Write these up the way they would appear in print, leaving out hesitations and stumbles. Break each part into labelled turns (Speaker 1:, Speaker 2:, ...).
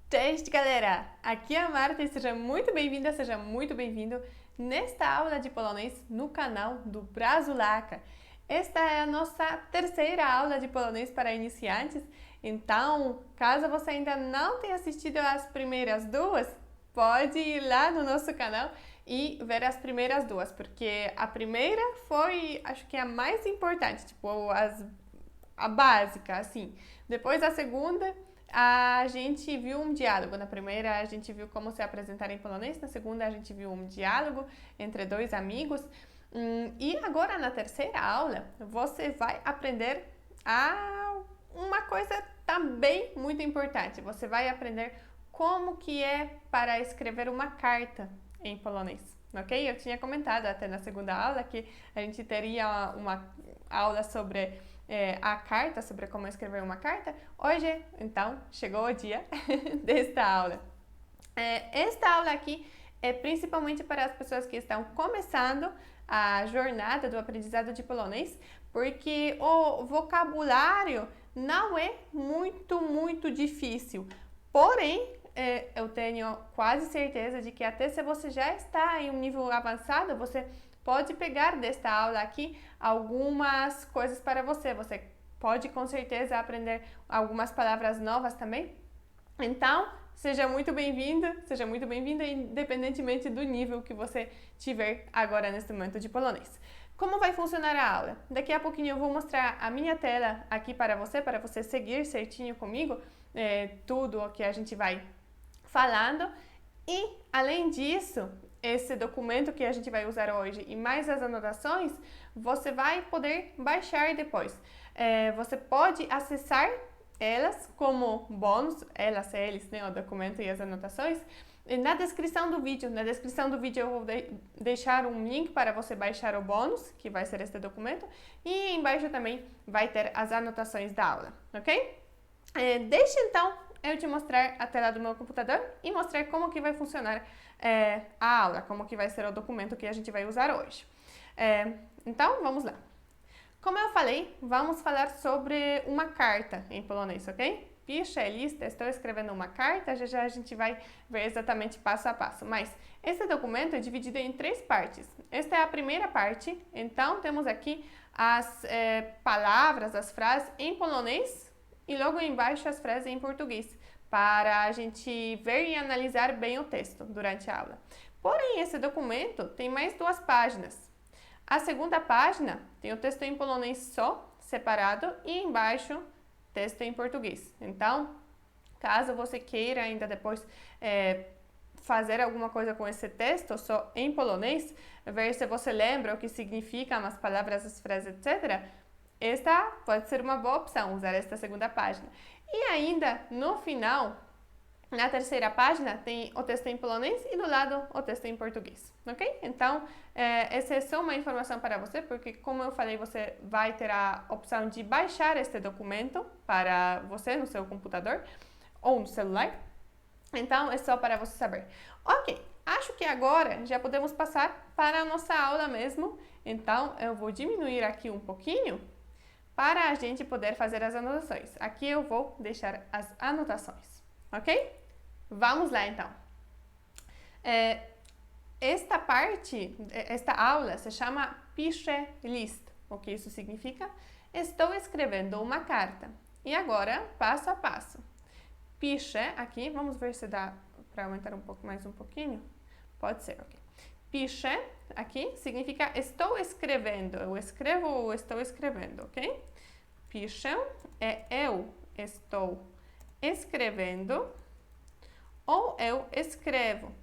Speaker 1: Cześć, galera! Aqui é a Marta e seja muito bem-vinda, seja muito bem-vindo nesta aula de polonês no canal do Brazulaca. Esta é a nossa terceira aula de polonês para iniciantes, então, caso você ainda não tenha assistido às primeiras duas, pode ir lá no nosso canal e ver as primeiras duas, porque a primeira foi, acho que a mais importante, tipo, a básica, assim. Depois a segunda a gente viu um diálogo. Na primeira, a gente viu como se apresentar em polonês. Na segunda, a gente viu um diálogo entre dois amigos. E agora, na terceira aula, você vai aprender uma coisa também muito importante. Você vai aprender como que é para escrever uma carta em polonês, ok? Eu tinha comentado até na segunda aula que a gente teria uma aula sobre a carta, sobre como escrever uma carta. Hoje, então, chegou o dia desta aula. Esta aula aqui é principalmente para as pessoas que estão começando a jornada do aprendizado de polonês, porque o vocabulário não é muito difícil. Porém, eu tenho quase certeza de que até se você já está em um nível avançado, você pode pegar desta aula aqui algumas coisas para você. Você pode com certeza aprender algumas palavras novas também. Então, seja muito bem-vinda, independentemente do nível que você tiver agora neste momento de polonês. Como vai funcionar a aula? Daqui a pouquinho eu vou mostrar a minha tela aqui para você seguir certinho comigo tudo o que a gente vai falando. E, além disso, esse documento que a gente vai usar hoje e mais as anotações, você vai poder baixar depois. Você pode acessar elas como bônus, eles, né, o documento e as anotações, na descrição do vídeo. Na descrição do vídeo eu vou deixar um link para você baixar o bônus, que vai ser este documento, e embaixo também vai ter as anotações da aula, ok? Deixa então eu te mostrar a tela do meu computador e mostrar como que vai funcionar a aula, como que vai ser o documento que a gente vai usar hoje. Então, vamos lá. Como eu falei, vamos falar sobre uma carta em polonês, ok? Piszę listę, estou escrevendo uma carta, já a gente vai ver exatamente passo a passo. Mas esse documento é dividido em três partes. Esta é a primeira parte, então temos aqui as palavras, as frases em polonês e logo embaixo as frases em português, para a gente ver e analisar bem o texto durante a aula. Porém, esse documento tem mais duas páginas. A segunda página tem o texto em polonês só, separado, e embaixo texto em português. Então, caso você queira ainda depois fazer alguma coisa com esse texto só em polonês, ver se você lembra o que significam as palavras, as frases, etc., esta pode ser uma boa opção, usar esta segunda página. E ainda, no final, na terceira página, tem o texto em polonês e do lado o texto em português, ok? Então, essa é só uma informação para você, porque como eu falei, você vai ter a opção de baixar este documento para você no seu computador ou no celular. Então, é só para você saber. Ok, acho que agora já podemos passar para a nossa aula mesmo. Então, eu vou diminuir aqui um pouquinho para a gente poder fazer as anotações. Aqui eu vou deixar as anotações, ok? Vamos lá, então. Esta aula se chama Piszę list. O que isso significa? Estou escrevendo uma carta. E agora, passo a passo. Piszę, aqui, vamos ver se dá para aumentar mais um pouquinho. Pode ser, ok. Piszę, aqui, significa estou escrevendo. Eu escrevo ou estou escrevendo, ok? Piszę é eu estou escrevendo ou eu escrevo.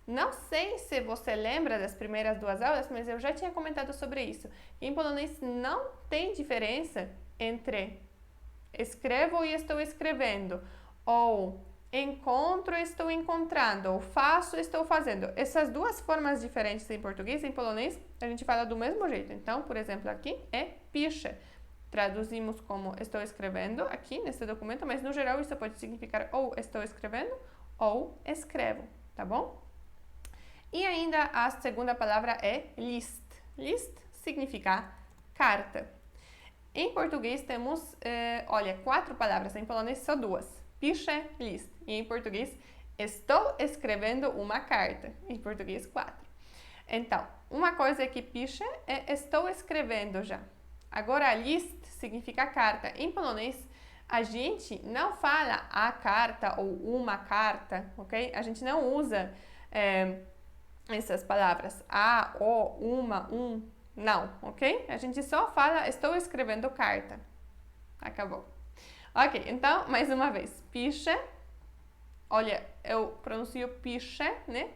Speaker 1: Não sei se você lembra das primeiras duas aulas, mas eu já tinha comentado sobre isso. Em polonês não tem diferença entre escrevo e estou escrevendo, ou encontro, estou encontrando, ou faço, estou fazendo. Essas duas formas diferentes em português e em polonês, a gente fala do mesmo jeito. Então, por exemplo, aqui é piszę. Traduzimos como estou escrevendo aqui nesse documento, mas no geral isso pode significar ou estou escrevendo ou escrevo, tá bom? E ainda a segunda palavra é list. List significa carta. Em português temos, 4 palavras, em polonês só 2. Piszę list. E em português, estou escrevendo uma carta. Em português, 4. Então, uma coisa que piszę é estou escrevendo já. Agora, list significa carta. Em polonês, a gente não fala a carta ou uma carta, ok? A gente não usa essas palavras a, o, uma, um, não, ok? A gente só fala estou escrevendo carta. Acabou. Ok, então, mais uma vez. Piszę. Olha, eu pronuncio piszę, né?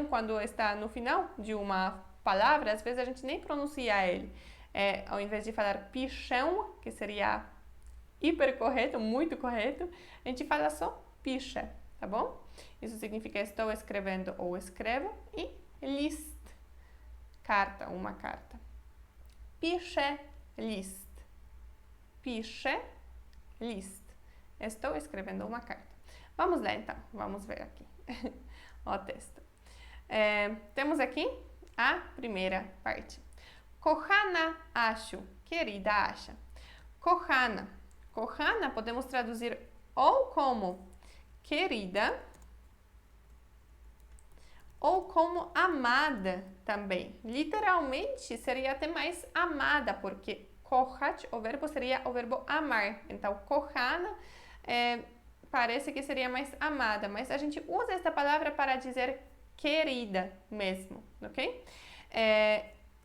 Speaker 1: Quando está no final de uma palavra, às vezes a gente nem pronuncia ele. Ao invés de falar piszę, que seria hiper correto, muito correto, a gente fala só piszę, tá bom? Isso significa estou escrevendo ou escrevo. E list, carta, uma carta. Piszę list. Piszę list. Estou escrevendo uma carta. Vamos lá então, vamos ver aqui o texto. Temos aqui a primeira parte. Kochana Asiu, querida Asia. Kochana. Kochana podemos traduzir ou como querida ou como amada também. Literalmente seria até mais amada, porque kochać, o verbo seria o verbo amar. Então, kochana parece que seria mais amada, mas a gente usa esta palavra para dizer querida mesmo, ok?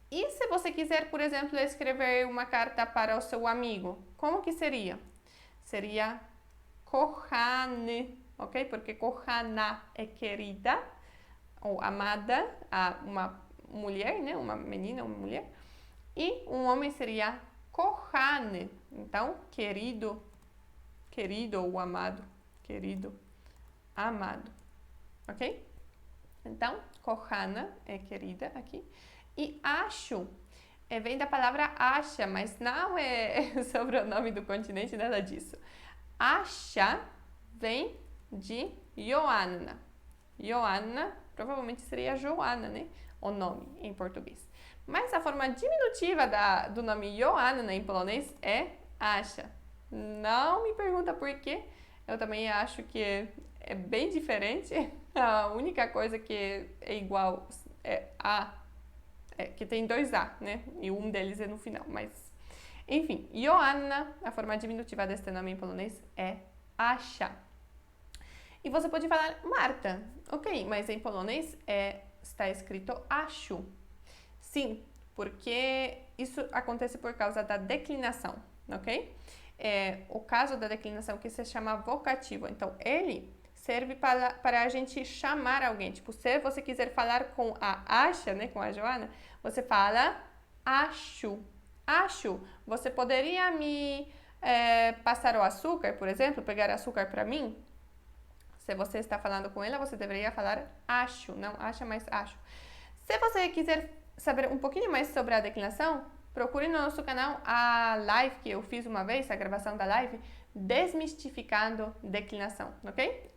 Speaker 1: E se você quiser, por exemplo, escrever uma carta para o seu amigo, como que seria? Seria kochany, ok? Porque kochana é querida ou amada, uma mulher, né? Uma menina, uma mulher. E um homem seria kochany. Então, querido ou amado, querido, amado, ok? Então, kochana é querida aqui. E Asiu vem da palavra Asia, mas não é sobre o nome do continente, nada disso. Asia vem de Joanna. Joanna provavelmente seria Joana, né? O nome em português. Mas a forma diminutiva do nome Joanna em polonês é Asia. Não me pergunta por quê. Eu também acho que é bem diferente. A única coisa que é igual é A, que tem 2 A, né? E um deles é no final. Mas, enfim, Joanna, a forma diminutiva deste nome em polonês é Asia. E você pode falar Marta, ok, mas em polonês está escrito Asiu. Sim, porque isso acontece por causa da declinação, ok? O caso da declinação que se chama vocativo. Então, ele serve para a gente chamar alguém. Tipo, se você quiser falar com a Asia, né, com a Joana, você fala Asiu. Asiu, você poderia me passar o açúcar, por exemplo, pegar açúcar para mim? Se você está falando com ela, você deveria falar Asiu, não Asia, mas Asiu. Se você quiser saber um pouquinho mais sobre a declinação, procure no nosso canal a live que eu fiz uma vez, a gravação da live, desmistificando declinação, ok?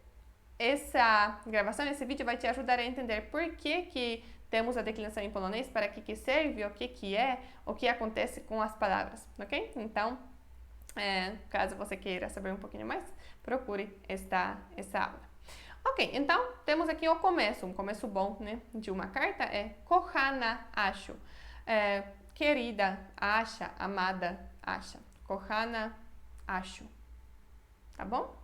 Speaker 1: Essa gravação, esse vídeo vai te ajudar a entender por que temos a declinação em polonês, para que serve, o que é, o que acontece com as palavras, ok? Então, caso você queira saber um pouquinho mais, procure essa aula. Ok, então temos aqui o começo, um começo bom, né, de uma carta é kochana Asiu, querida Asia, amada Asia, kochana Asiu, tá bom?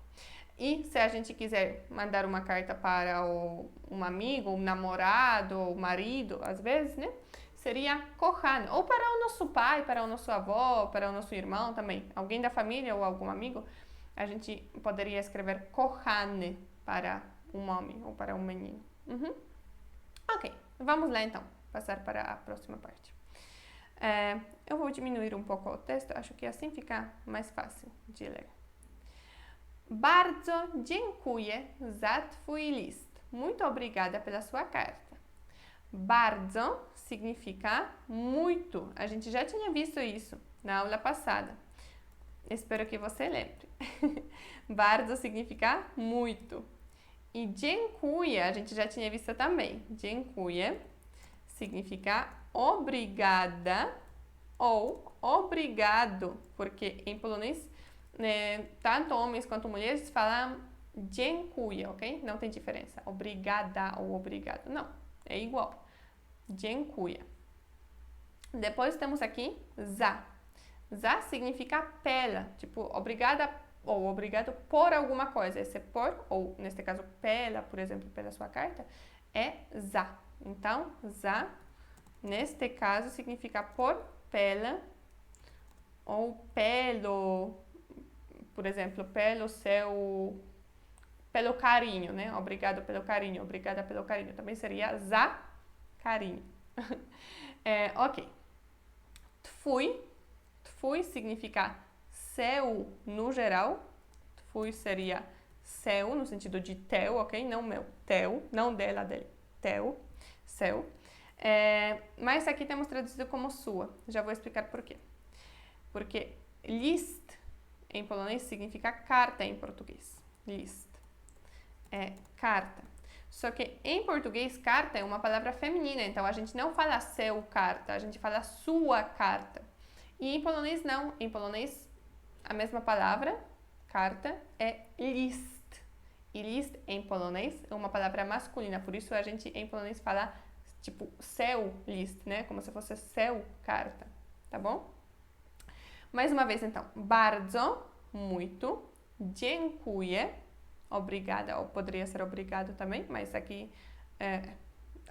Speaker 1: E se a gente quiser mandar uma carta para um amigo, um namorado, ou marido, às vezes, né, seria kochany, ou para o nosso pai, para o nosso avô, para o nosso irmão também, alguém da família ou algum amigo, a gente poderia escrever kochany para um homem ou para um menino. Ok, vamos lá então, passar para a próxima parte. Eu vou diminuir um pouco o texto, acho que assim fica mais fácil de ler. Bardzo dziękuję za twój list. Muito obrigada pela sua carta. Bardzo significa muito. A gente já tinha visto isso na aula passada. Espero que você lembre. Bardzo significa muito. E dziękuję, a gente já tinha visto também. Dziękuję significa obrigada ou obrigado, porque em polonês tanto homens quanto mulheres falam dziękuję, ok? Não tem diferença. Obrigada ou obrigado. Não, é igual. Dziękuję. Depois temos aqui za. Za significa pela, tipo, obrigada ou obrigado por alguma coisa. Esse por, ou neste caso pela, por exemplo, pela sua carta, é za. Então, za, neste caso, significa por, pela, ou pelo, por exemplo, pelo seu, pelo carinho, né? Obrigado pelo carinho, obrigada pelo carinho. Também seria za, carinho. Ok. Tfui. Tfui significa seu no geral. Tfui seria seu, no sentido de teu, ok? Não meu, teu. Não dela, dele. Teu, seu. Mas aqui temos traduzido como sua. Já vou explicar por quê. Porque list em polonês significa carta em português. List é carta. Só que em português, carta é uma palavra feminina, então a gente não fala seu carta, a gente fala sua carta. E em polonês não. Em polonês, a mesma palavra, carta, é list. E list em polonês é uma palavra masculina, por isso a gente em polonês fala tipo seu list, né? Como se fosse seu carta, tá bom? Mais uma vez então, bardzo, muito, dziękuję, obrigada, ou poderia ser obrigado também, mas aqui,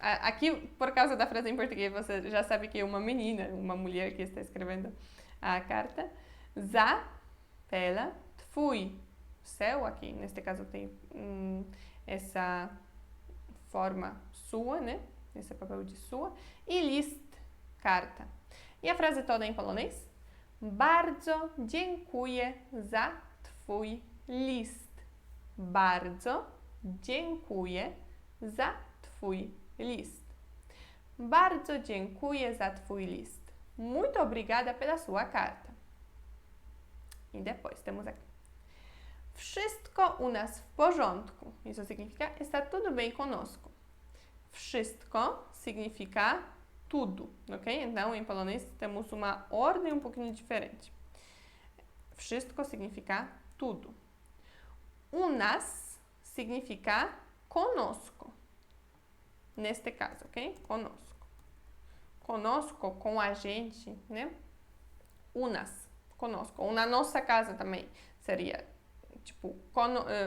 Speaker 1: aqui por causa da frase em português, você já sabe que é uma menina, uma mulher que está escrevendo a carta. Za, pela, twój, seu, aqui neste caso tem essa forma sua, né? Esse papel de sua. E list, carta. E a frase toda em polonês? Bardzo dziękuję za twój list. Bardzo dziękuję za twój list. Bardzo dziękuję za twój list. Muito obrigada pela sua carta. E depois temos aqui. Wszystko u nas w porządku. Isso significa está tudo bem conosco. Wszystko significa tudo, ok? Então, em polonês temos uma ordem um pouquinho diferente. Wszystko significa tudo. U nas significa conosco. Neste caso, ok? Conosco. Conosco, com a gente, né? U nas, conosco. Ou na nossa casa também seria, tipo,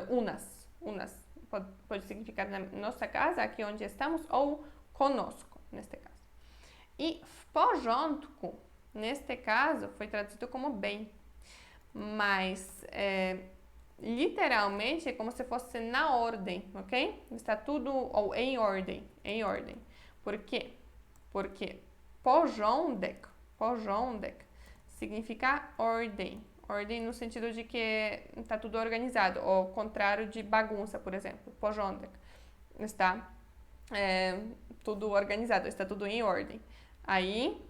Speaker 1: unas. Pode significar na nossa casa, aqui onde estamos, ou conosco, neste caso. E w porządku, neste caso, foi traduzido como bem. Mas, literalmente, é como se fosse na ordem, ok? Está tudo, ou em ordem. Por quê? Porque porządek significa ordem. Ordem no sentido de que está tudo organizado, ao contrário de bagunça, por exemplo. Porządek está tudo organizado, está tudo em ordem. Aí,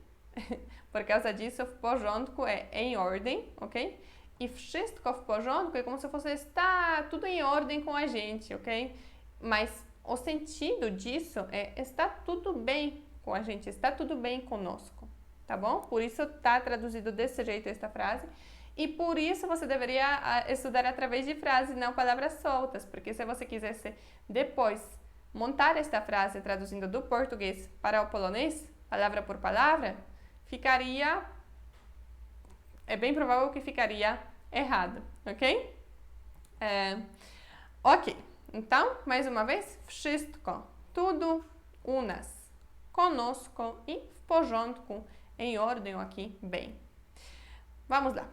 Speaker 1: por causa disso, w porządku é em ordem, ok? E wszystko w porządku é como se fosse está tudo em ordem com a gente, ok? Mas o sentido disso é está tudo bem com a gente, está tudo bem conosco, tá bom? Por isso está traduzido desse jeito esta frase. E por isso você deveria estudar através de frases, não palavras soltas, porque se você quisesse depois montar esta frase traduzindo do português para o polonês, palavra por palavra, é bem provável que ficaria errado, ok? Ok, então, mais uma vez, wszystko, tudo, u nas, conosco e w porządku, em ordem aqui, bem. Vamos lá.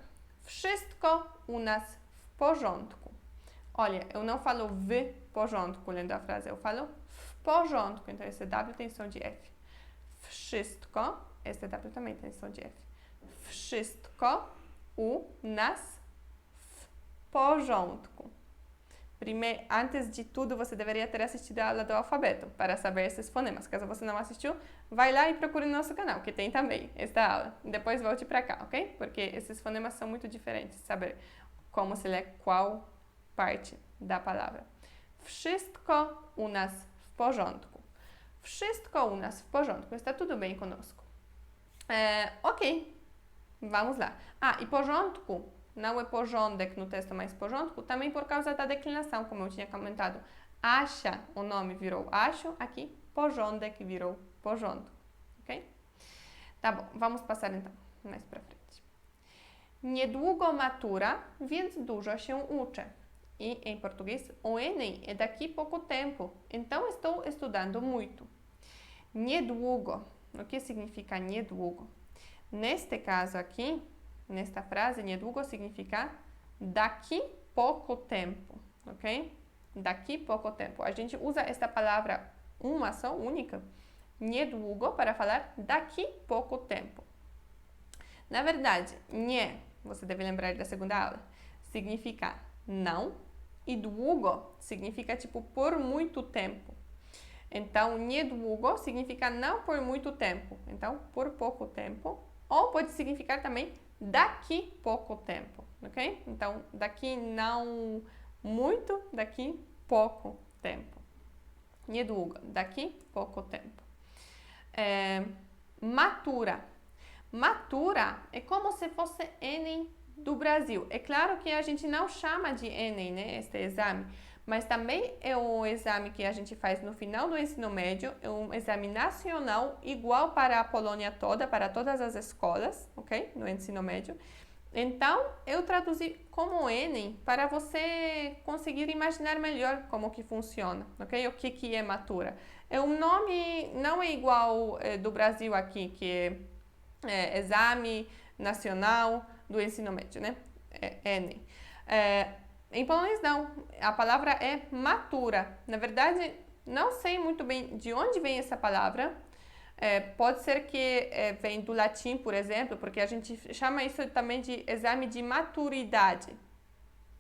Speaker 1: Wszystko u nas w porządku. Olha, eu não falo w porządku lendo a frase, eu falo w porządku. Então, esse W tem som de F. Wszystko, esse W também tem som de F. Wszystko u nas w porządku. Antes de tudo, você deveria ter assistido a aula do alfabeto para saber esses fonemas. Caso você não assistiu, vai lá e procure no nosso canal, que tem também esta aula. Depois volte para cá, ok? Porque esses fonemas são muito diferentes, saber como se lê qual parte da palavra. Wszystko u nas w porządku. Wszystko u nas w porządku. Está tudo bem conosco. Ok, vamos lá. E porządku não é porządek no texto, mas porządku, também por causa da declinação, como eu tinha comentado. Acha, o nome virou acho, aqui porządek virou porządku, ok? Tá bom, vamos passar então mais pra frente. Niedługo matura, więc dużo się uczę. E em português, o Enem é daqui pouco tempo, então estou estudando muito. Niedługo, o que significa niedługo? Neste caso aqui, nesta frase, niedługo significa daqui pouco tempo, ok? Daqui pouco tempo. A gente usa esta palavra uma só, única, niedługo, para falar daqui pouco tempo. Na verdade, nie, você deve lembrar da segunda aula, significa não, e długo significa tipo por muito tempo. Então, niedługo significa não por muito tempo, então por pouco tempo, ou pode significar também daqui pouco tempo, ok? Então, daqui não muito, daqui pouco tempo. Niedługo, daqui pouco tempo. Matura. Matura é como se fosse Enem do Brasil. É claro que a gente não chama de Enem, né, este exame, mas também é um exame que a gente faz no final do ensino médio, é um exame nacional igual para a Polônia toda, para todas as escolas, ok? No ensino médio. Então, eu traduzi como Enem para você conseguir imaginar melhor como que funciona, ok? O que é matura. O nome não é igual do Brasil aqui, que é Exame Nacional do Ensino Médio, né? Enem. Em polonês não, a palavra é matura. Na verdade, não sei muito bem de onde vem essa palavra. Pode ser que vem do latim, por exemplo, porque a gente chama isso também de exame de maturidade.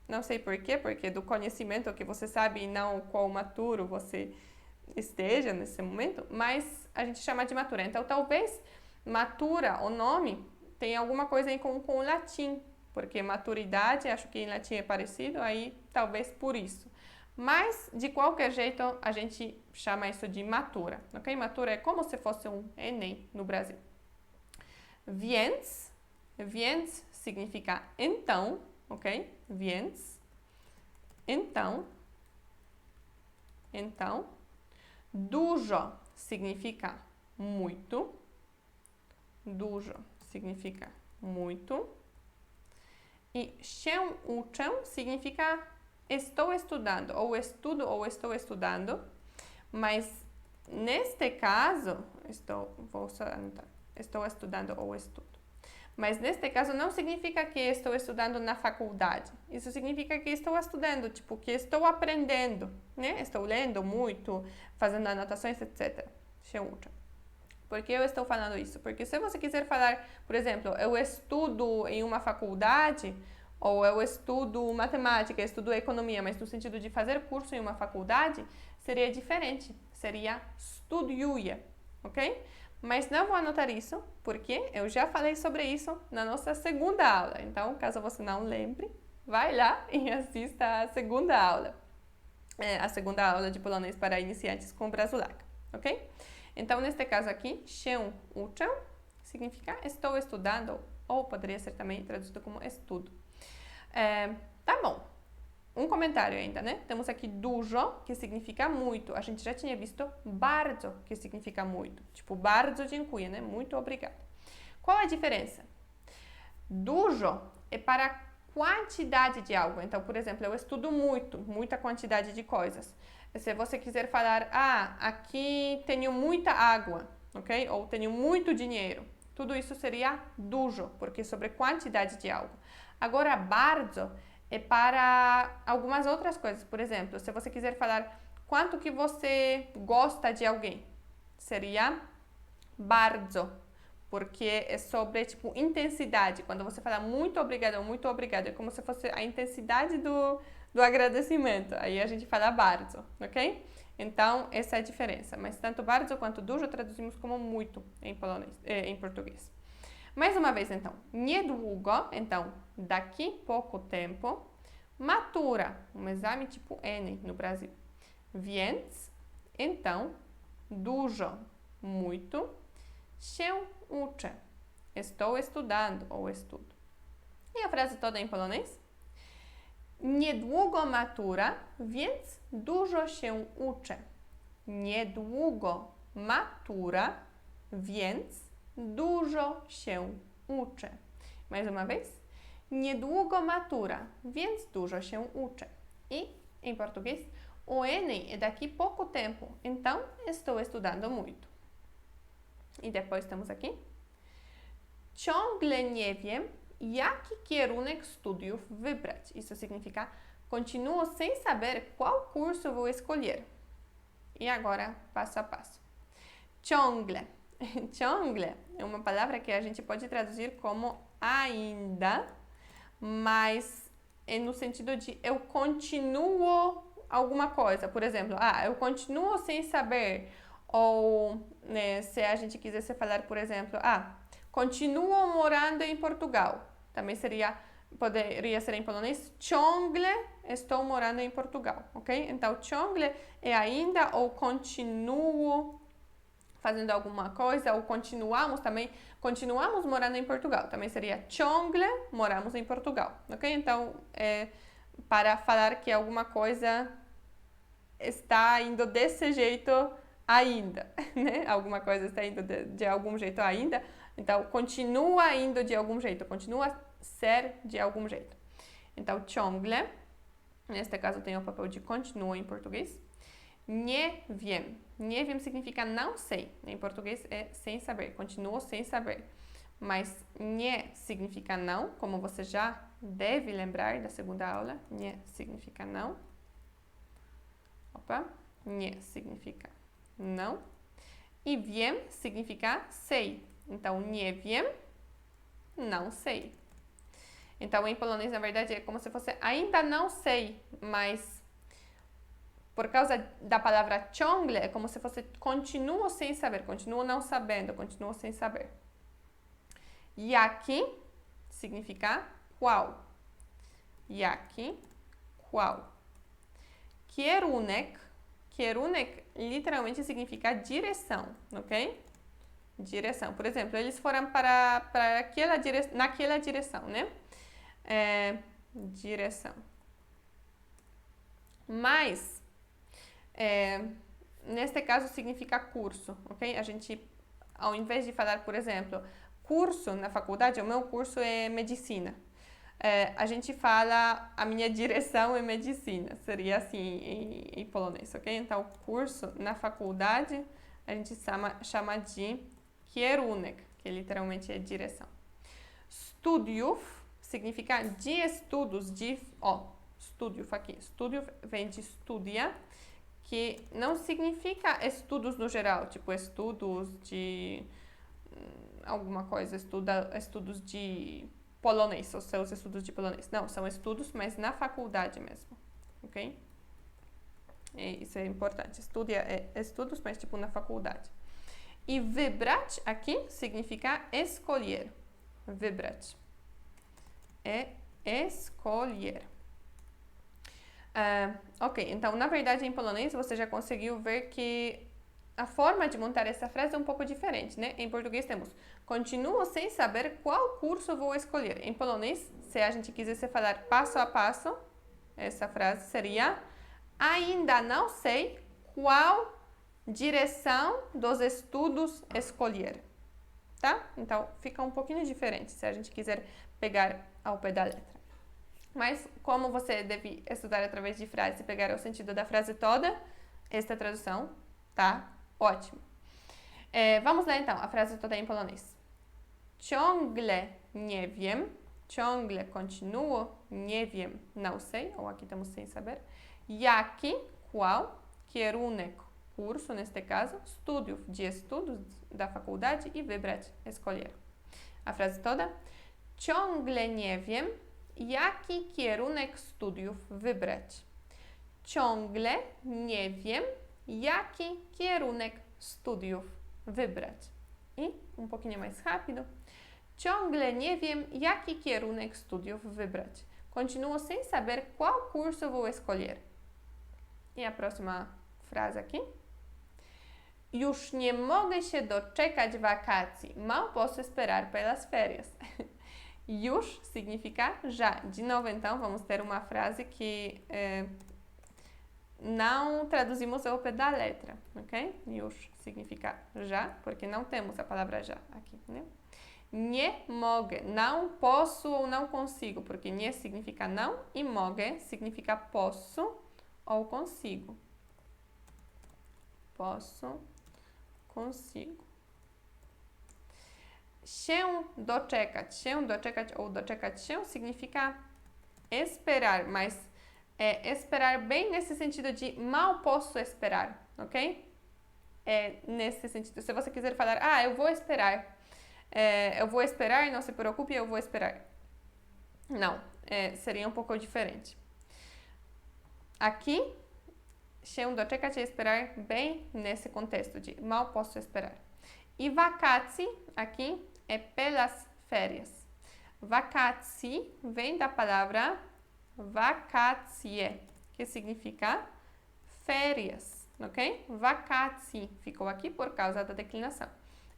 Speaker 1: Não sei por quê, porque do conhecimento que você sabe e não qual maturo você esteja nesse momento, mas a gente chama de matura. Então, talvez matura, o nome, tenha alguma coisa em comum com o latim, porque maturidade, acho que em latim é parecido, aí talvez por isso. Mas, de qualquer jeito, a gente chama isso de matura, ok? Matura é como se fosse um Enem no Brasil. Więc significa então, ok? Więc, então. Dużo significa muito. Dużo significa muito. E się uczę significa estou estudando, ou estudo, ou estou estudando. Mas neste caso, vou só anotar, estou estudando ou estudo. Mas neste caso não significa que estou estudando na faculdade. Isso significa que estou estudando, tipo, que estou aprendendo, né? Estou lendo muito, fazendo anotações, etc. Się uczę. Por que eu estou falando isso? Porque se você quiser falar, por exemplo, eu estudo em uma faculdade, ou eu estudo matemática, estudo economia, mas no sentido de fazer curso em uma faculdade, seria diferente. Seria studiuję, ok? Mas não vou anotar isso, porque eu já falei sobre isso na nossa segunda aula. Então, caso você não lembre, vai lá e assista a segunda aula. A segunda aula de polonês para iniciantes com Brazułaca, ok? Então, neste caso aqui, się uczę significa estou estudando, ou poderia ser também traduzido como estudo. Tá bom. Um comentário ainda, né? Temos aqui dużo, que significa muito. A gente já tinha visto bardzo, que significa muito. Tipo, bardzo dziękuję, né? Muito obrigado. Qual a diferença? Dużo é para quantidade de algo. Então, por exemplo, eu estudo muito, muita quantidade de coisas. Se você quiser falar, aqui tenho muita água, ok? Ou tenho muito dinheiro. Tudo isso seria dużo, porque é sobre quantidade de algo. Agora, bardzo é para algumas outras coisas. Por exemplo, se você quiser falar quanto que você gosta de alguém, seria bardzo, porque é sobre, tipo, intensidade. Quando você fala muito obrigado, é como se fosse a intensidade do agradecimento. Aí a gente fala bardzo, ok? Então, essa é a diferença. Mas tanto bardzo quanto dużo traduzimos como muito em polonês, em português. Mais uma vez, então. Niedługo, então, daqui pouco tempo. Matura, um exame tipo Enem no Brasil. Więc, então. Dużo, muito. Się uczę, estou estudando ou estudo. I a frase toda em polonês? Niedługo matura, więc dużo się uczę. Niedługo matura, więc dużo się uczę. Mais uma vez? Niedługo matura, więc dużo się uczę. E, em português, o Enem é daqui pouco tempo, então estou estudando muito. E depois temos aqui. Ciągle nie wiem, jaki kierunek studiów wybrać. Isso significa continuo sem saber qual curso vou escolher. E agora, passo a passo. Ciągle. Ciągle é uma palavra que a gente pode traduzir como ainda, mas é no sentido de eu continuo alguma coisa. Por exemplo, eu continuo sem saber. Ou, né, se a gente quisesse falar, por exemplo, continuo morando em Portugal. Também poderia ser em polonês, ciągle estou morando em Portugal, ok? Então, ciągle é ainda ou continuo fazendo alguma coisa, ou continuamos morando em Portugal. Também seria ciągle moramos em Portugal, ok? Então, para falar que alguma coisa está indo desse jeito ainda, né? Alguma coisa está indo de algum jeito ainda, então continua indo de algum jeito, continua a ser de algum jeito. Então, ciągle, neste caso tem o papel de continua em português. Nie wiem. Nie wiem significa não sei. Em português é sem saber, continuo sem saber. Mas nie significa não, como você já deve lembrar da segunda aula. Nie significa não. Nie significa não. E wiem significa sei. Então, nie wiem, não sei. Então, em polonês, na verdade, é como se fosse ainda não sei, mas por causa da palavra ciągle, é como se fosse continuo sem saber, continuo não sabendo, continuo sem saber. Jaki significa qual. Jaki, qual. Kierunek, kierunek literalmente significa direção, ok? Direção. Por exemplo, eles foram para naquela direção, né? Direção. Mas, neste caso, significa curso, ok? A gente, ao invés de falar, por exemplo, curso na faculdade, o meu curso é medicina. A gente fala, a minha direção é medicina, seria assim em polonês, ok? Então, curso na faculdade, a gente chama de kierunek, que literalmente é direção. Studiów significa de estudos, studiów aqui. Studiów vem de studia, que não significa estudos no geral, tipo estudos de alguma coisa, estudos de polonês, os seus estudos de polonês. Não, são estudos, mas na faculdade mesmo, ok? Isso é importante. Estudos, mas tipo na faculdade. E wybrać aqui significa escolher. Wybrać. É escolher. Ok, então na verdade em polonês você já conseguiu ver que a forma de montar essa frase é um pouco diferente, né? Em português temos continuo sem saber qual curso vou escolher. Em polonês, se a gente quisesse falar passo a passo, essa frase seria ainda não sei qual direção dos estudos escolher, tá? Então, fica um pouquinho diferente se a gente quiser pegar ao pé da letra. Mas, como você deve estudar através de frases e pegar o sentido da frase toda, esta tradução tá ótima. Vamos lá, então, a frase toda em polonês. Ciągle nie wiem, ciągle continuo, nie wiem, não sei, ou aqui temos sem saber. Jaki, qual, kierunek, curso, neste caso, studiów, de estudos da faculdade e wybrać, escolher. A frase toda. Ciągle nie wiem, jaki kierunek studiów wybrać. Ciągle nie wiem, jaki kierunek studiów wybrać. I um pouquinho mais rápido. Ciągle nie wiem, jaki kierunek studiów wybrać. Continuo sem saber qual curso vou escolher. E a próxima frase aqui. Już nie mogę się doczekać wakacji. Mal posso esperar pelas férias. Już significa já. De novo, então, vamos ter uma frase que não traduzimos ao pé da letra, ok? Już significa já, porque não temos a palavra já aqui, né? Nie mogę, não posso ou não consigo, porque nie significa não e mogę significa posso ou consigo. Posso, consigo. Się doczekać ou doczekać się significa esperar, mas esperar bem nesse sentido de mal posso esperar, ok? Nesse sentido. Se você quiser falar, eu vou esperar. Eu vou esperar, não se preocupe, eu vou esperar. Não, seria um pouco diferente. Aqui, się doczekać é esperar bem nesse contexto de mal posso esperar. E vakacji, aqui, é pelas férias. Vakacji vem da palavra vakacje, que significa férias, ok? Vakacji ficou aqui por causa da declinação.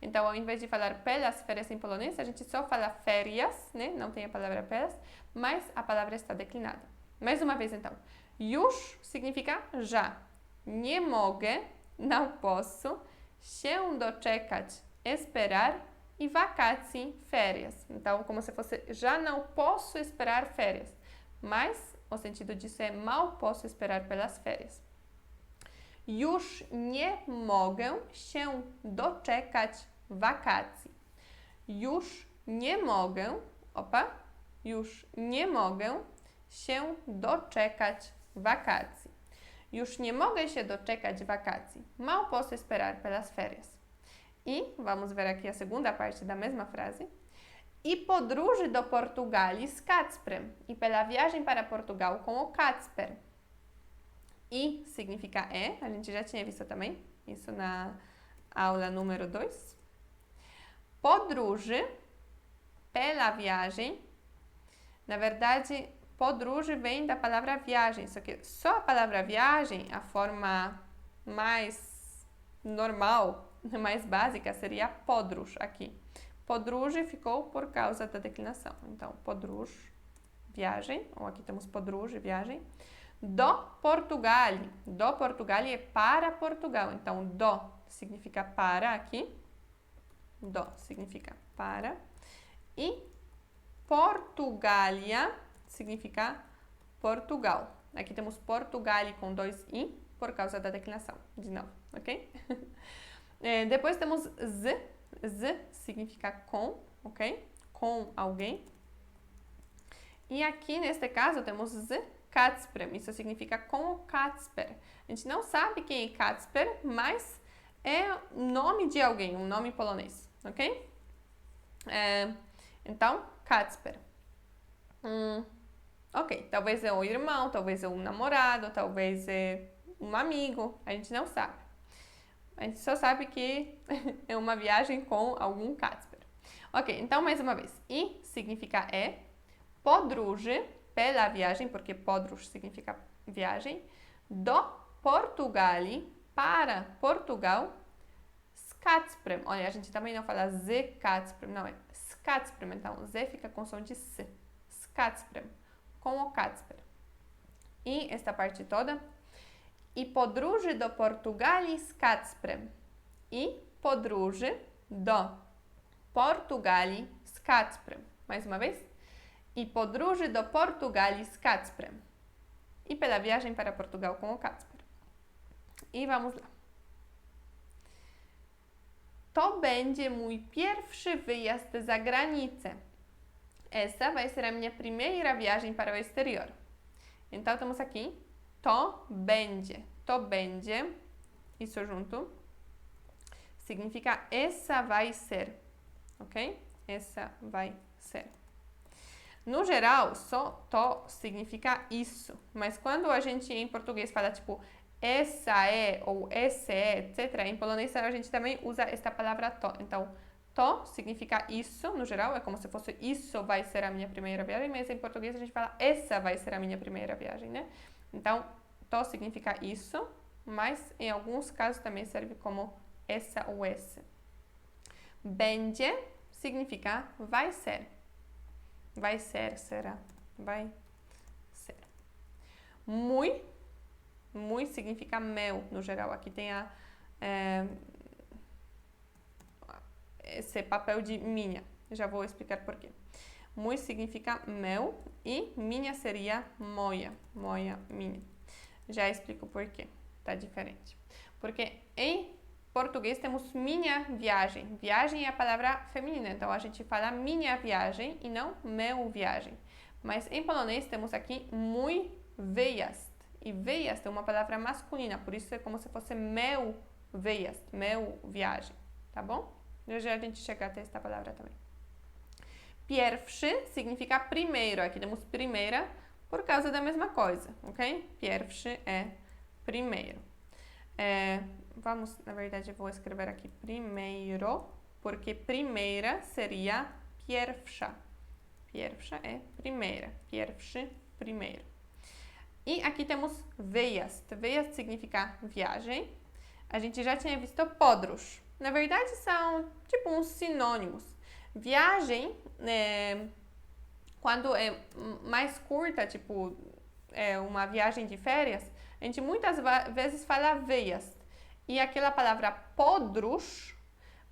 Speaker 1: Então, ao invés de falar pelas férias em polonês, a gente só fala férias, né? Não tem a palavra pelas, mas a palavra está declinada. Mais uma vez, então. Już significa já. Nie mogę, não posso. Się doczekać, esperar. E vakacji, férias. Então, como se fosse já não posso esperar férias. Mas o sentido disso é mal posso esperar pelas férias. Już nie mogę się doczekać wakacji. Już nie mogę, już nie mogę się doczekać wakacji. Już nie mogę się doczekać wakacji. Mal posso esperar pelas férias. E vamos ver aqui a segunda parte da mesma frase. E podróży do Portugalii z Kacprem. E pela viagem para Portugal com o Kacper. I significa a gente já tinha visto também, isso na aula número 2. Podróży, pela viagem. Na verdade, podróży vem da palavra viagem, só que só a palavra viagem, a forma mais normal, mais básica, seria podróż aqui. Podróży ficou por causa da declinação. Então, podróż, viagem, ou aqui temos podróży, viagem. Do Portugali. Do Portugali é para Portugal. Então, do significa para aqui. Do significa para. E Portugália significa Portugal. Aqui temos Portugali com 2 i por causa da declinação. De novo, ok? Depois temos z. Z significa com, ok? Com alguém. E aqui, neste caso, temos z Kacprem. Isso significa com o Kacper. A gente não sabe quem é Kacper, mas é nome de alguém, um nome polonês, ok? Então, Kacper. Ok, talvez é um irmão, talvez é um namorado, talvez é um amigo, a gente não sabe. A gente só sabe que é uma viagem com algum Kacper. Ok, então mais uma vez. I significa podróży, pela viagem, porque podróż significa viagem, do Portugali, para Portugal, z Kacprem. Olha, a gente também não fala z Kacprem, não, é z Kacprem. Então, z fica com som de s. Z Kacprem, com o Kacper. E esta parte toda. I podróży do Portugalii z Kacprem. I podróży do Portugalii z Kacprem. Mais uma vez. I podróży do Portugalii z Kacprem. I pela viagem para Portugal com o Kacper. I vamos lá. To będzie mój pierwszy wyjazd za granicę. Essa vai ser a minha primeira viagem para o exterior. Então, temos aqui to będzie. To będzie, isso junto, significa essa vai ser, ok? Essa vai ser. No geral, só to significa isso, mas quando a gente em português fala tipo essa é ou esse é, etc., em polonês a gente também usa esta palavra to. Então, to significa isso, no geral, é como se fosse isso vai ser a minha primeira viagem, mas em português a gente fala essa vai ser a minha primeira viagem, né? Então, to significa isso, mas em alguns casos também serve como essa ou esse. Będzie significa vai ser. Vai ser, será. Vai ser. Muy. Muy significa meu, no geral. Aqui tem esse papel de minha. Já vou explicar por quê. Muy significa meu e minha seria moia. Moia, minha. Já explico por quê. Tá diferente. Porque em português temos minha viagem. Viagem é a palavra feminina, então a gente fala minha viagem e não meu viagem. Mas em polonês temos aqui mój wyjazd. E wyjazd é uma palavra masculina, por isso é como se fosse meu wyjazd, meu viagem, tá bom? Já a gente chega até esta palavra também. Pierwszy significa primeiro, aqui temos primeira por causa da mesma coisa, ok? Pierwszy é primeiro. Vamos, na verdade, eu vou escrever aqui primeiro, porque primeira seria pierwsza. Pierwsza é primeira. Pierwszy, primeiro. E aqui temos wyjazd. Wyjazd significa viagem. A gente já tinha visto podróż. Na verdade, são tipo uns sinônimos. Viagem, quando é mais curta, tipo uma viagem de férias, a gente muitas vezes fala wyjazd. E aquela palavra podróż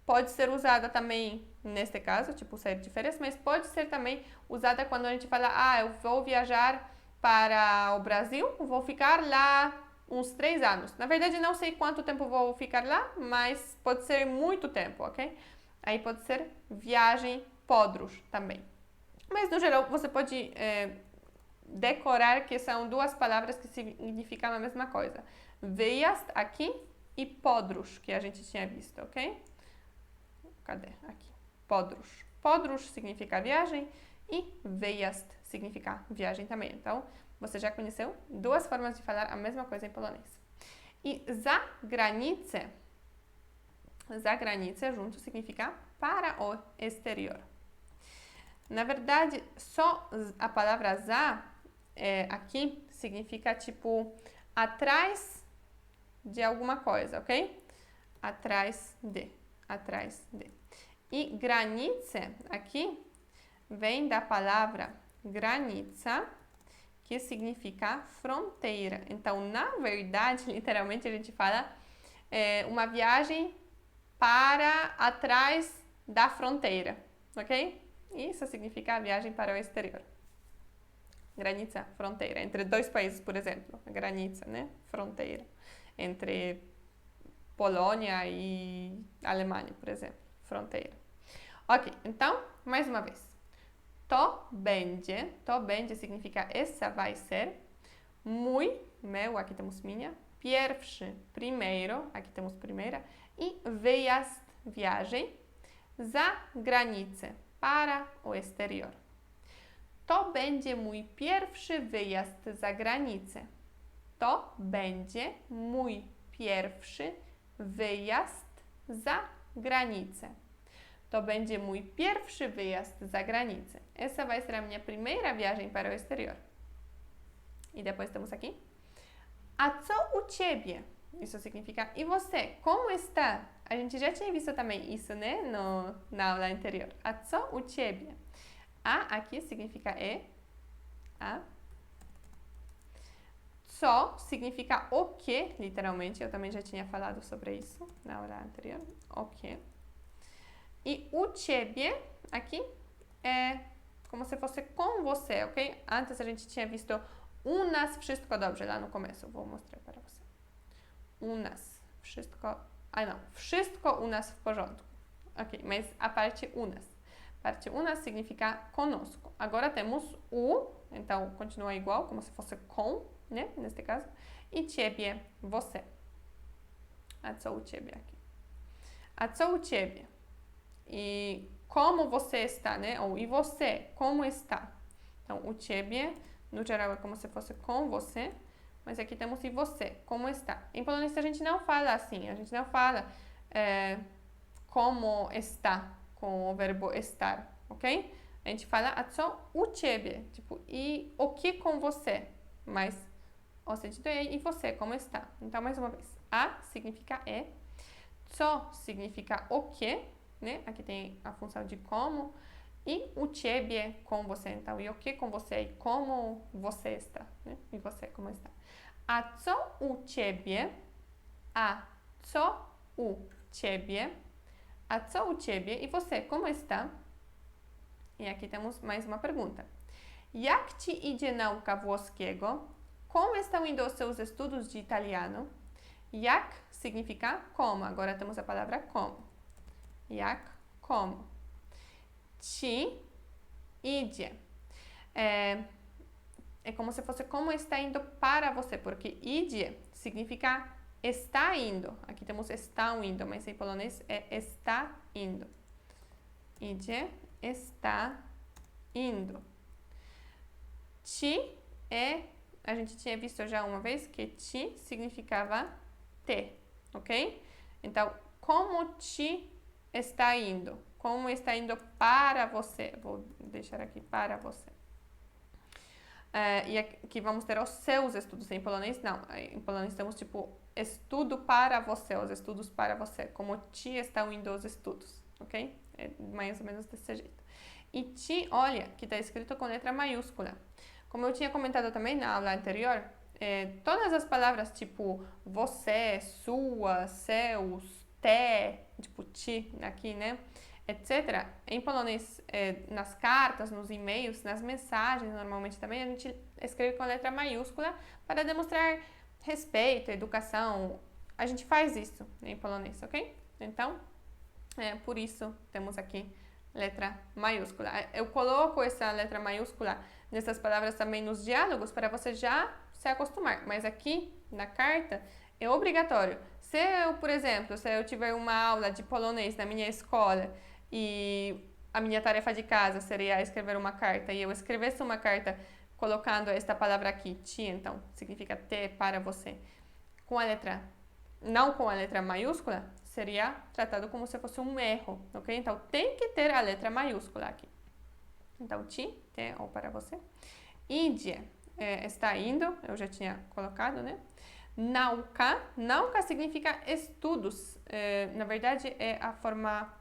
Speaker 1: pode ser usada também, neste caso, tipo sair de férias, mas pode ser também usada quando a gente fala, eu vou viajar para o Brasil, vou ficar lá uns 3 anos. Na verdade, não sei quanto tempo vou ficar lá, mas pode ser muito tempo, ok? Aí pode ser viagem podróż também. Mas, no geral, você pode decorar que são duas palavras que significam a mesma coisa. Wyjazd aqui e podróż, que a gente tinha visto, ok? Cadê? Aqui. Podróż. Podróż significa viagem e wyjazd significa viagem também. Então, você já conheceu duas formas de falar a mesma coisa em polonês. E za granicę junto significa para o exterior. Na verdade, só a palavra za aqui significa tipo atrás de alguma coisa, ok? Atrás de. E granicę aqui vem da palavra granica, que significa fronteira. Então, na verdade, literalmente a gente fala uma viagem para atrás da fronteira, ok? Isso significa a viagem para o exterior. Granica, fronteira. Entre dois países, por exemplo. Granica, né? Fronteira. Entre Polônia e Alemanha, por exemplo. Fronteira. Ok, então, mais uma vez. To będzie significa essa vai ser. Mój, meu, aqui temos minha. Pierwszy, primeiro, aqui temos primeira. E wyjazd, viagem. Za granicę, para o exterior. To będzie mój pierwszy wyjazd za granicę. To będzie mój pierwszy wyjazd za granicę. To będzie mój pierwszy wyjazd za granicę. Essa vai ser a minha primeira viagem para o exterior. E depois temos aqui. A co u ciebie? Isso significa, e você, como está? A gente já tinha visto também isso, né? Na aula anterior. A co u ciebie? A aqui significa a. Co significa o que, literalmente. Eu também já tinha falado sobre isso na aula anterior. O que. E u ciebie aqui é como se fosse com você, ok? Antes a gente tinha visto u nas wszystko dobrze, lá no começo. Vou mostrar para você. U nas wszystko... não. Wszystko u nas w porządku. Ok, mas a parte u nas. Parte u nas significa conosco. Agora temos u, então continua igual, como se fosse com, né? Neste caso. E ciebie, você. A co u ciebie aqui. A co u ciebie. E como você está, né? Ou e você, como está? Então, u ciebie, no geral, é como se fosse com você. Mas aqui temos e você, como está? Em polonês a gente não fala assim, a gente não fala como está, com o verbo estar, ok? A gente fala a co u ciebie, tipo, e o que com você? Mas o sentido é e você, como está? Então, mais uma vez, a significa co significa o que, né? Aqui tem a função de como, E o ciebie com você, então, e o que com você, e como você está, né? E você como está. A co u ciebie, a co u ciebie, a co u ciebie, e você, como está? E aqui temos mais uma pergunta. Jak ci idzie nauka włoskiego? Como estão indo os seus estudos de italiano? Jak significa como, agora temos a palavra como. Jak, como. Ci idzie. É como se fosse como está indo para você, porque idzie significa está indo. Aqui temos estão indo, mas em polonês é está indo. Idzie, está indo. Ci a gente tinha visto já uma vez que ti significava te, ok? Então, como ti está indo? Como está indo para você? Vou deixar aqui para você. E aqui vamos ter os seus estudos. Em polonês, não. Em polonês temos tipo estudo para você, os estudos para você. Como ti estão indo os estudos, ok? É mais ou menos desse jeito. E ti, olha, que está escrito com letra maiúscula. Como eu tinha comentado também na aula anterior, todas as palavras tipo você, sua, seus, te, tipo ti aqui, né? Etc. Em polonês, nas cartas, nos e-mails, nas mensagens, normalmente também, a gente escreve com letra maiúscula para demonstrar respeito, educação. A gente faz isso em polonês, ok? Então, por isso temos aqui letra maiúscula. Eu coloco essa letra maiúscula nessas palavras também nos diálogos para você já se acostumar. Mas aqui na carta é obrigatório. Se eu, por exemplo, se eu tiver uma aula de polonês na minha escola e a minha tarefa de casa seria escrever uma carta e eu escrevesse uma carta colocando esta palavra aqui, ti, então, significa te para você, com a letra, não com a letra maiúscula, seria tratado como se fosse um erro, ok? Então, tem que ter a letra maiúscula aqui. Então, ti, te ou para você. Idzie, está indo, eu já tinha colocado, né? Nauka, nauka significa estudos. Na verdade, é a forma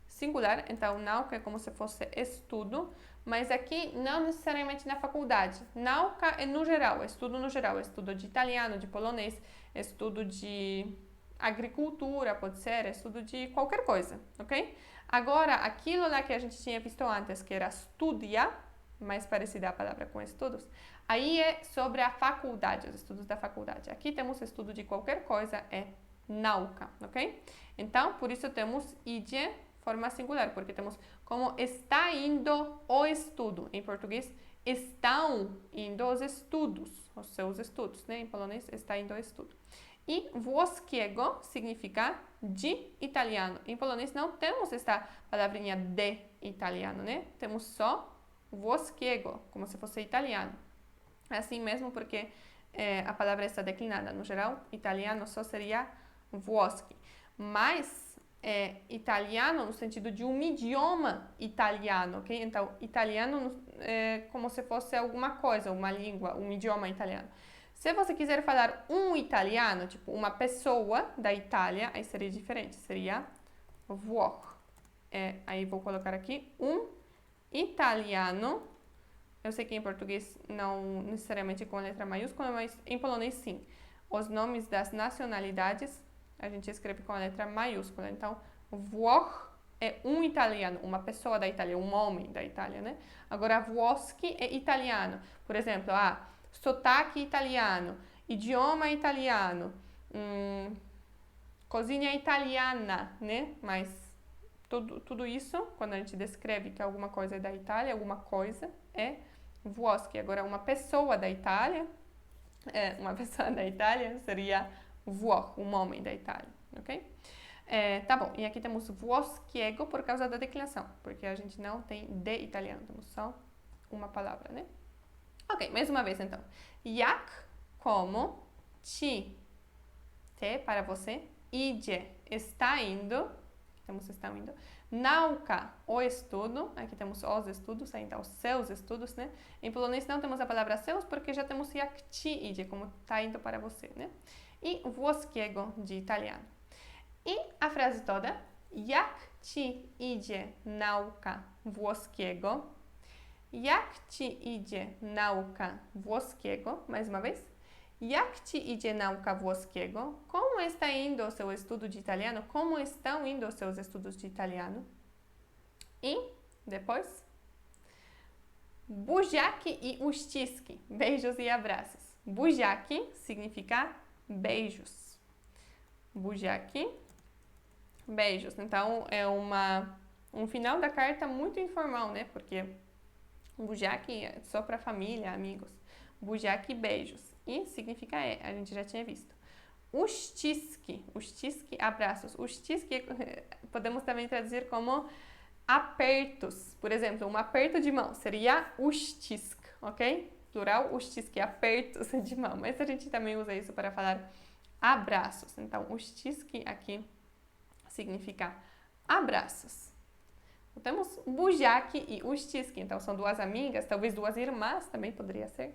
Speaker 1: singular, então nauka é como se fosse estudo, mas aqui não necessariamente na faculdade. Nauka é no geral, estudo no geral, estudo de italiano, de polonês, estudo de agricultura, pode ser, estudo de qualquer coisa, ok? Agora, aquilo lá que a gente tinha visto antes, que era studia, mais parecida a palavra com estudos, aí é sobre a faculdade, os estudos da faculdade. Aqui temos estudo de qualquer coisa, é nauka, ok? Então, por isso temos idzie, forma singular, porque temos como está indo o estudo. Em português, estão indo os estudos, os seus estudos, né? Em polonês, está indo o estudo. E włoskiego significa de italiano. Em polonês não temos esta palavrinha de italiano, né? Temos só włoskiego, como se fosse italiano. Assim mesmo porque a palavra está declinada. No geral, italiano só seria włoski. Mas italiano no sentido de um idioma italiano, ok? Então, italiano é como se fosse alguma coisa, uma língua, um idioma italiano. Se você quiser falar um italiano, tipo uma pessoa da Itália, aí seria diferente, seria Włoch. Aí vou colocar aqui um italiano. Eu sei que em português não necessariamente com letra maiúscula, mas em polonês sim. Os nomes das nacionalidades a gente escreve com a letra maiúscula. Então, Włoch é um italiano, uma pessoa da Itália, um homem da Itália, né? Agora, włoski é italiano. Por exemplo, sotaque italiano, idioma italiano, cozinha italiana, né? Mas tudo isso, quando a gente descreve que alguma coisa é da Itália, alguma coisa é włoski. Agora, uma pessoa da Itália seria Włoch, um homem da Itália, ok? Tá bom, e aqui temos włoskiego por causa da declinação, porque a gente não tem de italiano, temos só uma palavra, né? Ok, mais uma vez então. Jak, como, ci, te, para você, idzie, está indo, temos estão indo, nauka, o estudo, aqui temos os estudos, ainda os seus estudos, né? Em polonês não temos a palavra seus, porque já temos jak ci idzie, como está indo para você, né? E włoskiego, de italiano. E a frase toda, jak ci idzie nauka włoskiego? Jak ci idzie nauka włoskiego? Mais uma vez. Jak ci idzie nauka włoskiego? Como está indo o seu estudo de italiano? Como estão indo os seus estudos de italiano? E depois, buziaki e uściski, beijos e abraços. Buziaki significa beijos. Buziaki, beijos. Então, é um final da carta muito informal, né? Porque buziaki é só para família, amigos. Buziaki, beijos. E significa a gente já tinha visto. Uściski, abraços. Uściski podemos também traduzir como apertos. Por exemplo, um aperto de mão seria uścisk, ok? Plural, uścisk, apertos de mão. Mas a gente também usa isso para falar abraços. Então, uścisk aqui significa abraços. Temos buziaki e uścisk. Então, são duas amigas, talvez duas irmãs também poderia ser.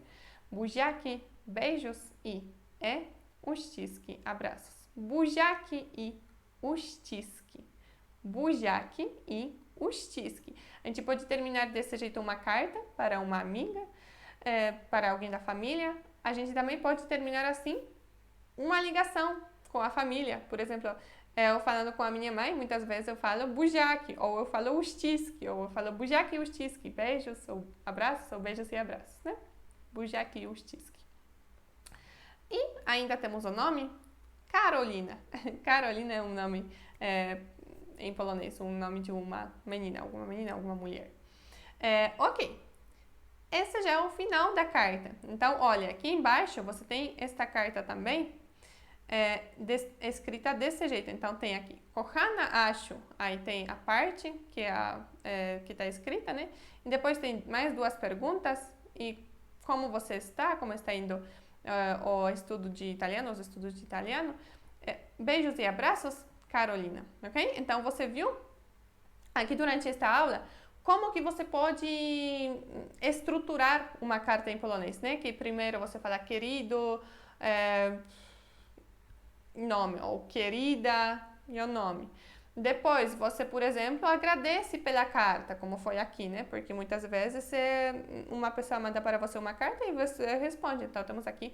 Speaker 1: Buziaki, beijos, e uściski, abraços. Buziaki e uściski. Buziaki e uściski. A gente pode terminar desse jeito uma carta para uma amiga, para alguém da família. A gente também pode terminar assim uma ligação com a família. Por exemplo, eu falando com a minha mãe, muitas vezes eu falo buziaki, ou eu falo uściski, ou eu falo buziaki e uściski, beijos, ou abraços, ou beijos e abraços, né? Buziaki e uściski. E ainda temos o nome Karolina. Karolina é um nome em polonês, um nome de uma menina, alguma mulher. Ok, esse já é o final da carta. Então, olha, aqui embaixo você tem esta carta também escrita desse jeito. Então, tem aqui, Kochana Asiu, aí tem a parte que está escrita, né? E depois tem mais duas perguntas e como você está, como está indo o estudo de italiano, os estudos de italiano. Beijos e abraços, Carolina, ok? Então, você viu aqui durante esta aula como que você pode estruturar uma carta em polonês, né? Que primeiro você fala querido, nome, ou querida e o nome. Depois, você, por exemplo, agradece pela carta, como foi aqui, né? Porque muitas vezes uma pessoa manda para você uma carta e você responde. Então, temos aqui,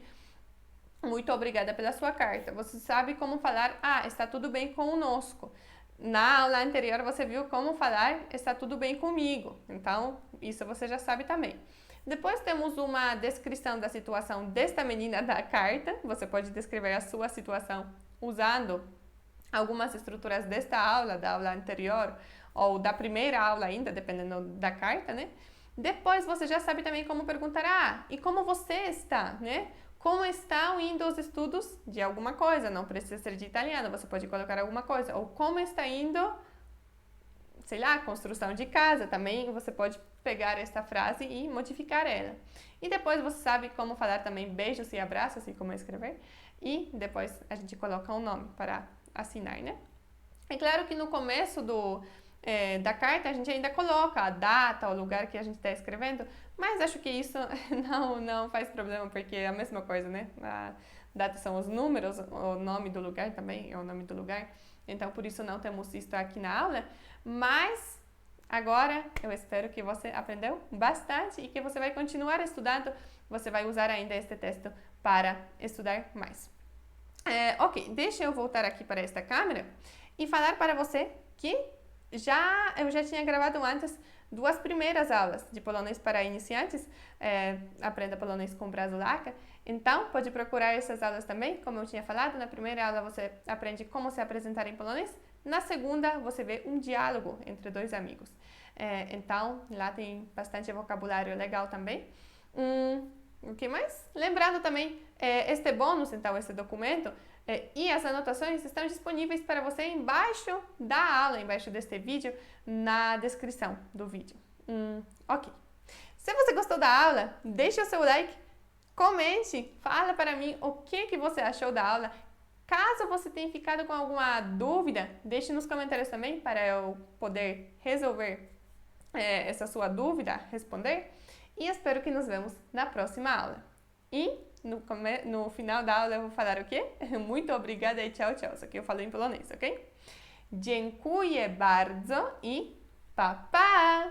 Speaker 1: muito obrigada pela sua carta. Você sabe como falar, está tudo bem conosco. Na aula anterior, você viu como falar, está tudo bem comigo. Então, isso você já sabe também. Depois, temos uma descrição da situação desta menina da carta. Você pode descrever a sua situação usando algumas estruturas desta aula, da aula anterior, ou da primeira aula ainda, dependendo da carta, né? Depois você já sabe também como perguntar, e como você está, né? Como estão indo os estudos de alguma coisa, não precisa ser de italiano, você pode colocar alguma coisa, ou como está indo, sei lá, construção de casa, também você pode pegar esta frase e modificar ela. E depois você sabe como falar também beijos e abraços, e como escrever, e depois a gente coloca um nome para assinar, né? É claro que no começo da carta a gente ainda coloca a data, o lugar que a gente está escrevendo, mas acho que isso não faz problema, porque é a mesma coisa, né? A data são os números, o nome do lugar também é o nome do lugar, então por isso não temos isso aqui na aula, mas agora eu espero que você aprendeu bastante e que você vai continuar estudando, você vai usar ainda este texto para estudar mais. Ok, deixa eu voltar aqui para esta câmera e falar para você que eu já tinha gravado antes duas primeiras aulas de polonês para iniciantes, Aprenda Polonês com Brazuláka. Então, pode procurar essas aulas também, como eu tinha falado. Na primeira aula você aprende como se apresentar em polonês, na segunda você vê um diálogo entre dois amigos. Então, lá tem bastante vocabulário legal também. O que mais? Lembrando também, este bônus, então, esse documento e as anotações estão disponíveis para você embaixo da aula, embaixo deste vídeo, na descrição do vídeo. Ok. Se você gostou da aula, deixe o seu like, comente, fala para mim o que você achou da aula. Caso você tenha ficado com alguma dúvida, deixe nos comentários também para eu poder resolver essa sua dúvida, responder. E espero que nos vemos na próxima aula. E no final da aula eu vou falar o quê? Muito obrigada e tchau, tchau. Isso aqui eu falo em polonês, ok? Dziękuję bardzo i pa pa!